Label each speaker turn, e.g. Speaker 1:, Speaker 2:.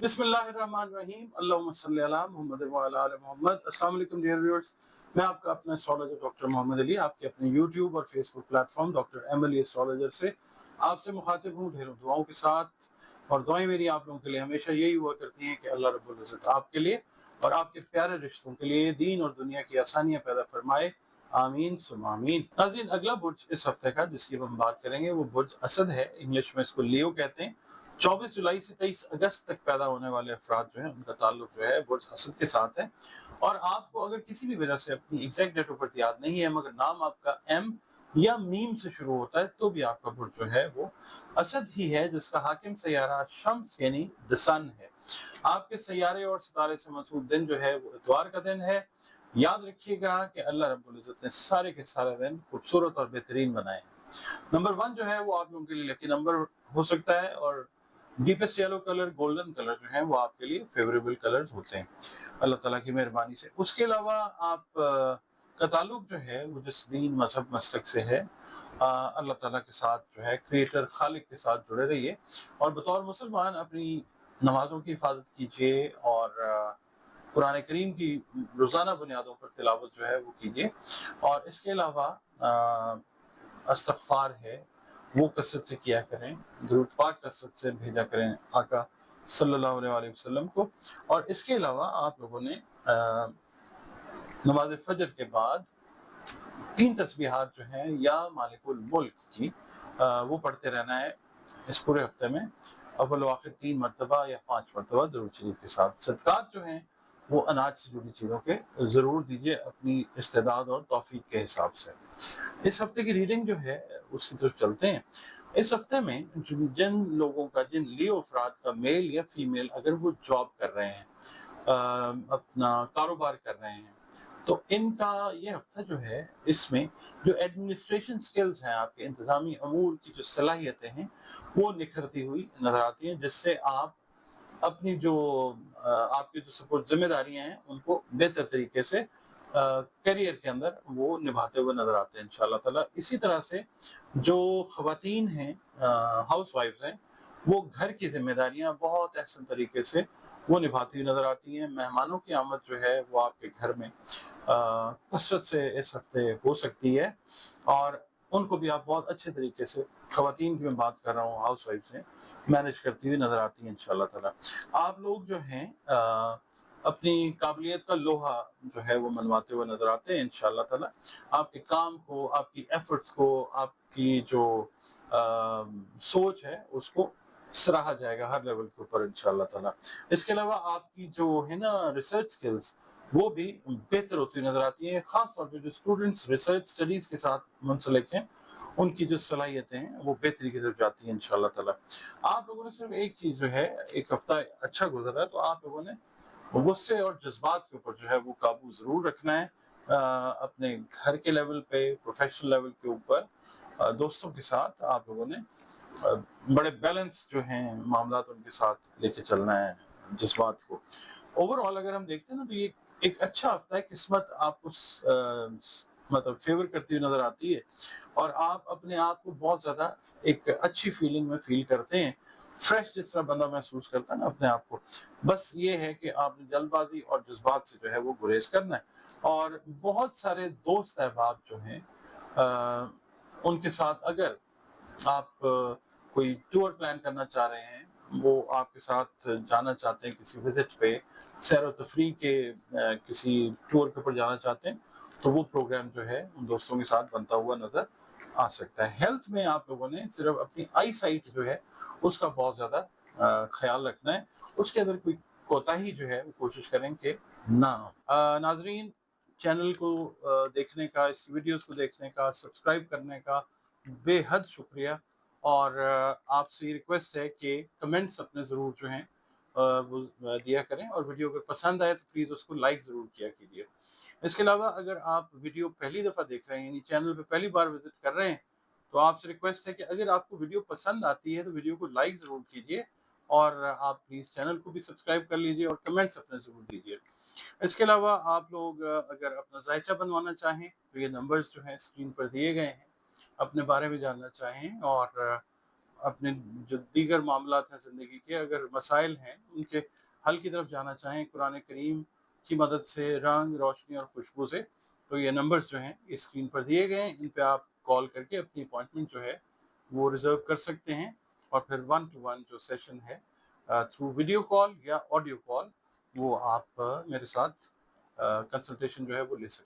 Speaker 1: बिस्मिल्लाहिर्रहमानिर्रहीम अल्लाहुम्मा सल्ली अला मुहम्मद व अला आलि मुहम्मद। अस्सलाम वालेकुम डियर व्यूअर्स, मैं आपका अपना एस्ट्रोलॉजर डॉक्टर मोहम्मद अली आपके अपने यूट्यूब और Facebook platform doctor Ali astrologer से आपसे मुखातिब हूँ ढेरों दुआओं के साथ। और दुआएं मेरी आप लोगों के लिए हमेशा यही हुआ करती हैं कि अल्लाह रब्बुल इज़्ज़त आपके लिए और आपके प्यारे रिश्तों के लिए दीन और दुनिया की आसानियाँ पैदा फरमाए, आमीन सुम्मा आमीन। नाज़रीन, अगला बुर्ज इस हफ्ते का जिसकी हम बात करेंगे वो बुर्ज असद है। इंग्लिश में इसको लियो कहते हैं। 24 जुलाई से 23 अगस्त तक पैदा होने वाले अफराद जो है उनका ताल्लुक जो है बुर्ज असद के साथ है। और आपको अगर किसी भी वजह से अपनी एग्जैक्ट डेट ऑफ बर्थ याद नहीं है मगर नाम आपका एम या मीम से शुरू होता है तो भी आपका बुर्ज जो है वो असद ही है, जिसका हाकिम सैयारा शम्स यानी द सन है। आपके सैयारे और सितारे से मसूद दिन जो है वो इतवार का दिन है। याद रखिएगा कि अल्लाह रब्बुल इज़्ज़त ने सारे के सारे दिन खूबसूरत और बेहतरीन बनाए हैं। नंबर 1 जो है वो आप लोगों के लिए लकी नंबर हो सकता है और deepest yellow colour, golden colour जो है वो आपके लिए फेवरेबल कलर्स होते हैं अल्लाह ताला की मेहरबानी से। उसके अलावा आप का ताल्लुक जो है वो जिस दीन मजहब मसलक से है अल्लाह ताला के साथ जो है क्रिएटर खालिक के साथ जुड़े रहिए और बतौर मुसलमान अपनी नमाजों की हिफाजत कीजिए और कुरान करीम की रोज़ाना बुनियादों पर तिलावत जो है वो कीजिए। और इसके अलावा इस्तिग़फ़ार है वो कसरत से किया करें, दुरूद पाक कसरत से भेजा करें आका सल्लल्लाहु अलैहि वसल्लम को। और इसके अलावा आप लोगों ने नमाज फजर के बाद 3 तस्बीहात जो हैं या मालिकुल मुल्क की वो पढ़ते रहना है इस पूरे हफ्ते में, अव्वल व आखिर 3 मरतबा या 5 मरतबा दुरूद शरीफ के साथ। सदक़ात जो हैं वो अनाज से जुड़ी चीज़ों के ज़रूर दीजिए अपनी इस्तेदाद और तौफीक के हिसाब से। इस हफ्ते की रीडिंग जो है उसकी तरफ चलते हैं। इस हफ्ते में जिन लोगों का, जिन लियो अफराद का मेल या फीमेल अगर वो जॉब कर रहे हैं, अपना कारोबार कर रहे हैं, तो इनका ये हफ्ता जो है इसमें जो एडमिनिस्ट्रेशन स्किल्स हैं, आपके इंतज़ामी अमूर की जो सलाहियतें हैं वो निखरती हुई नज़र आती हैं, जिससे आप अपनी जो आपकी जो सपोर्ट जिम्मेदारियां हैं उनको बेहतर तरीके से करियर के अंदर वो निभाते हुए नजर आते हैं इंशाल्लाह ताला। इसी तरह से जो ख़वातीन हैं, हाउस वाइफ्स हैं, वो घर की जिम्मेदारियां बहुत अहसन तरीके से वो निभाती हुई नजर आती हैं। मेहमानों की आमद जो है वो आपके घर में कसरत से इस हफ्ते हो सकती है और उनको भी आप बहुत अच्छे तरीके से, ख़वातीन की मैं बात कर रहा हूँ, हाउस वाइफ से मैनेज करती हुई नजर आती है इंशाल्लाह ताला। आप लोग जो हैं अपनी काबिलियत का लोहा जो है वो मनवाते हुए नजर आते हैं इंशाल्लाह ताला। आपके काम को, आपकी एफर्ट्स को, आपकी जो सोच है उसको सराहा जाएगा हर लेवल के ऊपर इंशाल्लाह ताला। इसके अलावा आपकी जो है ना रिसर्च स्किल्स वो भी बेहतर होती नजर आती है, खास तौर पे जो स्टूडेंट्स रिसर्च स्टडीज के साथ मुंसलिक हैं उनकी जो सलाहियतें हैं वो बेहतरी की तरफ जाती हैं इंशाल्लाह ताला। आप लोगों ने सिर्फ एक चीज़ जो है, एक हफ्ता अच्छा गुजरा है तो आप लोगों ने गुस्से और जज्बात के ऊपर जो है वो काबू ज़रूर रखना है, अपने घर के लेवल पे, प्रोफेशनल लेवल के ऊपर, दोस्तों के साथ आप लोगों ने बड़े बैलेंस जो हैं मामलात उनके साथ लेके चलना है जज्बात को। ओवरऑल अगर हम देखते हैं ना तो ये एक अच्छा हफ्ता है। किस्मत आपको मतलब फेवर करती हुई नजर आती है और आप अपने आप को बहुत ज्यादा एक अच्छी फीलिंग में फील करते हैं, फ्रेश जिस तरह बंदा महसूस करता है ना अपने आप को। बस ये है कि आपने जल्दबाजी और जज्बात से जो है वो गुरेज करना है। और बहुत सारे दोस्त अहबाब जो हैं उनके साथ अगर आप कोई टूर प्लान करना चाह रहे हैं, वो आपके साथ जाना चाहते हैं किसी विजिट पे, सैर व तफरीह के किसी टूर के ऊपर जाना चाहते हैं, तो वो प्रोग्राम जो है उन दोस्तों के साथ बनता हुआ नजर आ सकता है। हेल्थ में आप लोगों ने सिर्फ अपनी आई साइट जो है उसका बहुत ज़्यादा ख्याल रखना है, उसके अंदर कोई कोताही जो है वो कोशिश करें कि ना हो। नाजरीन, चैनल को देखने का, इसकी वीडियोस को देखने का, सब्सक्राइब करने का बेहद शुक्रिया। और आपसे रिक्वेस्ट है कि कमेंट्स अपने ज़रूर जो हैं वो दिया करें और वीडियो अगर पसंद आए तो प्लीज़ उसको लाइक ज़रूर किया कीजिए। इसके अलावा अगर आप वीडियो पहली दफ़ा देख रहे हैं यानी चैनल पे पहली बार विजिट कर रहे हैं तो आपसे रिक्वेस्ट है कि अगर आपको वीडियो पसंद आती है तो वीडियो को लाइक ज़रूर कीजिए और आप प्लीज़ चैनल को भी सब्सक्राइब कर लीजिए और कमेंट्स अपने ज़रूर दीजिए। इसके अलावा आप लोग अगर अपना जायचा बनवाना चाहें तो ये नंबर्स जो हैं स्क्रीन पर दिए गए हैं, अपने बारे में जानना चाहें और اپنے جو دیگر معاملات ہیں زندگی کے، اگر مسائل ہیں ان کے حل کی طرف جانا چاہیں قرآن کریم کی مدد سے، رنگ، روشنی اور خوشبو سے، تو یہ نمبرز جو ہیں یہ اسکرین پر دیے گئے ہیں، ان پہ آپ کال کر کے اپنی اپوائنٹمنٹ جو ہے وہ ریزرو کر سکتے ہیں، اور پھر 1 to 1 جو سیشن ہے تھرو ویڈیو کال یا آڈیو کال، وہ آپ میرے ساتھ کنسلٹیشن جو ہے وہ لے سکتے ہیں۔